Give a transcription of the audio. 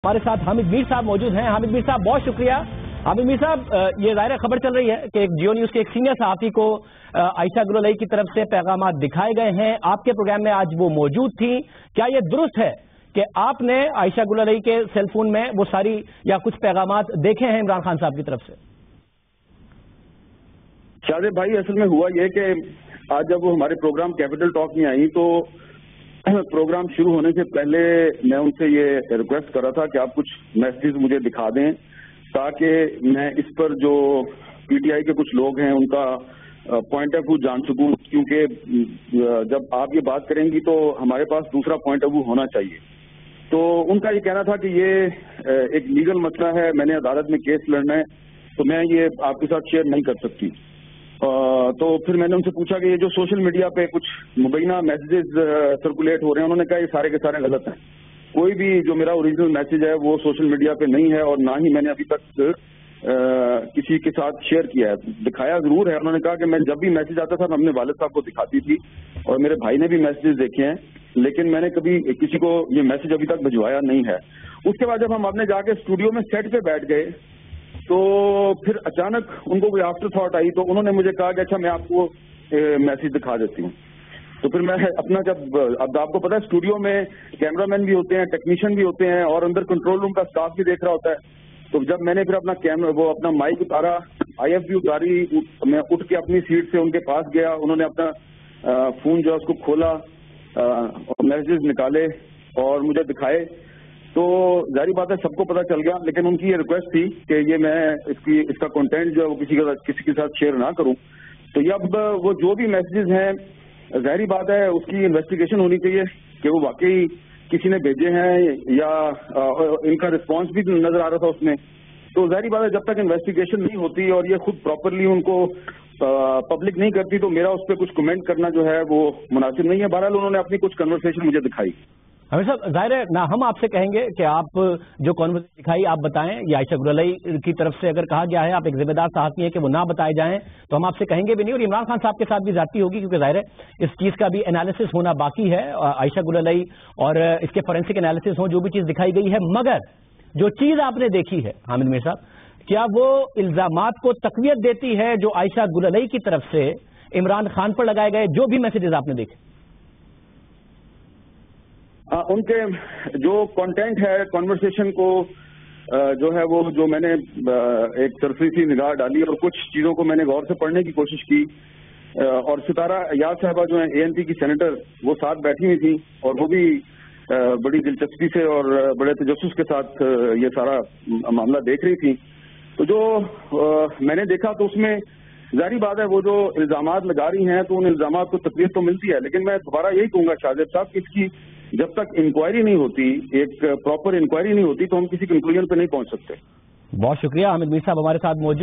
ہمارے ساتھ حامد میر صاحب موجود ہیں۔ حامد میر صاحب بہت شکریہ۔ حامد میر صاحب، یہ ظاہر خبر چل رہی ہے کہ ایک جیو نیوز کے ایک سینئر صحافی کو عائشہ گل علیہ کی طرف سے پیغامات دکھائے گئے ہیں۔ آپ کے پروگرام میں آج وہ موجود تھی، کیا یہ درست ہے کہ آپ نے عائشہ گل علیہ کے سیل فون میں وہ ساری یا کچھ پیغامات دیکھے ہیں عمران خان صاحب کی طرف سے؟ شاہد بھائی، اصل میں ہوا یہ کہ آج جب وہ ہمارے پروگرام کیپٹل ٹاک میں آئی تو پروگرام شروع ہونے سے پہلے میں ان سے یہ ریکویسٹ کر رہا تھا کہ آپ کچھ میسیجز مجھے دکھا دیں تاکہ میں اس پر جو پی ٹی آئی کے کچھ لوگ ہیں ان کا پوائنٹ آف ویو جان سکوں، کیونکہ جب آپ یہ بات کریں گی تو ہمارے پاس دوسرا پوائنٹ آف ویو ہونا چاہیے۔ تو ان کا یہ کہنا تھا کہ یہ ایک لیگل مسئلہ ہے، میں نے عدالت میں کیس لڑنا ہے تو میں یہ آپ کے ساتھ شیئر نہیں کر سکتی۔ تو پھر میں نے ان سے پوچھا کہ یہ جو سوشل میڈیا پہ کچھ مبینہ میسیجز سرکولیٹ ہو رہے ہیں، انہوں نے کہا یہ سارے کے سارے غلط ہیں، کوئی بھی جو میرا اوریجنل میسیج ہے وہ سوشل میڈیا پہ نہیں ہے اور نہ ہی میں نے ابھی تک کسی کے ساتھ شیئر کیا ہے۔ دکھایا ضرور ہے، انہوں نے کہا کہ میں جب بھی میسیج آتا تھا میں اپنے والد صاحب کو دکھاتی تھی اور میرے بھائی نے بھی میسیجز دیکھے ہیں، لیکن میں نے کبھی کسی کو یہ میسیج ابھی تک بھجوایا نہیں ہے۔ اس کے بعد جب ہم اپنے جا کے اسٹوڈیو میں سیٹ پہ بیٹھ گئے تو پھر اچانک ان کو کوئی آفٹر تھاٹ آئی تو انہوں نے مجھے کہا کہ اچھا میں آپ کو میسیج دکھا دیتی ہوں۔ تو پھر میں اپنا اب آپ کو پتا ہے اسٹوڈیو میں کیمرہ مین بھی ہوتے ہیں، ٹیکنیشین بھی ہوتے ہیں اور اندر کنٹرول روم کا اسٹاف بھی دیکھ رہا ہوتا ہے۔ تو جب میں نے پھر اپنا مائک اتارا، آئی ایف بی اتاری، میں اٹھ کے اپنی سیٹ سے ان کے پاس گیا، انہوں نے اپنا فون جو ہے اس کو کھولا اور میسیجز نکالے اور مجھے دکھائے تو ظاہری بات ہے سب کو پتہ چل گیا، لیکن ان کی یہ ریکویسٹ تھی کہ یہ میں اس کا کنٹینٹ جو ہے وہ کسی کے ساتھ شیئر نہ کروں۔ تو یہ اب وہ جو بھی میسیجز ہیں ظاہری بات ہے اس کی انویسٹیگیشن ہونی چاہیے کہ وہ واقعی کسی نے بھیجے ہیں یا ان کا رسپانس بھی نظر آ رہا تھا اس میں۔ تو ظاہری بات ہے جب تک انویسٹیگیشن نہیں ہوتی اور یہ خود پراپرلی ان کو پبلک نہیں کرتی تو میرا اس پہ کچھ کمنٹ کرنا جو ہے وہ مناسب نہیں ہے۔ بہرحال انہوں نے اپنی کچھ کنورسیشن مجھے دکھائی۔ حامد صاحب، ظاہر ہے نہ ہم آپ سے کہیں گے کہ آپ جو کنورسیشن دکھائی آپ بتائیں، یہ عائشہ گل علیہ کی طرف سے اگر کہا گیا ہے آپ ایک ذمہ دار صحافی ہیں کہ وہ نہ بتائے جائیں تو ہم آپ سے کہیں گے بھی نہیں، اور عمران خان صاحب کے ساتھ بھی زیادتی ہوگی کیونکہ ظاہر ہے اس چیز کا بھی انالیسس ہونا باقی ہے، عائشہ گل علیہ اور اس کے فورینسک انالیسس ہوں جو بھی چیز دکھائی گئی ہے، مگر جو چیز آپ نے دیکھی ہے حامد میر صاحب، کیا وہ الزامات کو تقویت دیتی ہے جو عائشہ گل علیہ کی طرف سے عمران خان پر لگائے گئے جو بھی میسیجز آپ نے دیکھے؟ ان کے جو کنٹینٹ ہے کنورسیشن کو جو ہے وہ جو میں نے ایک سرسری سی نگاہ ڈالی اور کچھ چیزوں کو میں نے غور سے پڑھنے کی کوشش کی، اور ستارہ ایاز صاحبہ جو ہیں اے این پی کی سینیٹر وہ ساتھ بیٹھی ہوئی تھی اور وہ بھی بڑی دلچسپی سے اور بڑے تجسس کے ساتھ یہ سارا معاملہ دیکھ رہی تھی۔ تو جو میں نے دیکھا تو اس میں ظاہری بات ہے وہ جو الزامات لگا رہی ہیں تو ان الزامات کو تقویت تو ملتی ہے، لیکن میں دوبارہ یہی کہوں گا شاہد صاحب کہ اس کی جب تک انکوائری نہیں ہوتی، ایک پراپر انکوائری نہیں ہوتی تو ہم کسی کنکلوژن پہ نہیں پہنچ سکتے۔ بہت شکریہ حامد میر صاحب ہمارے ساتھ موجود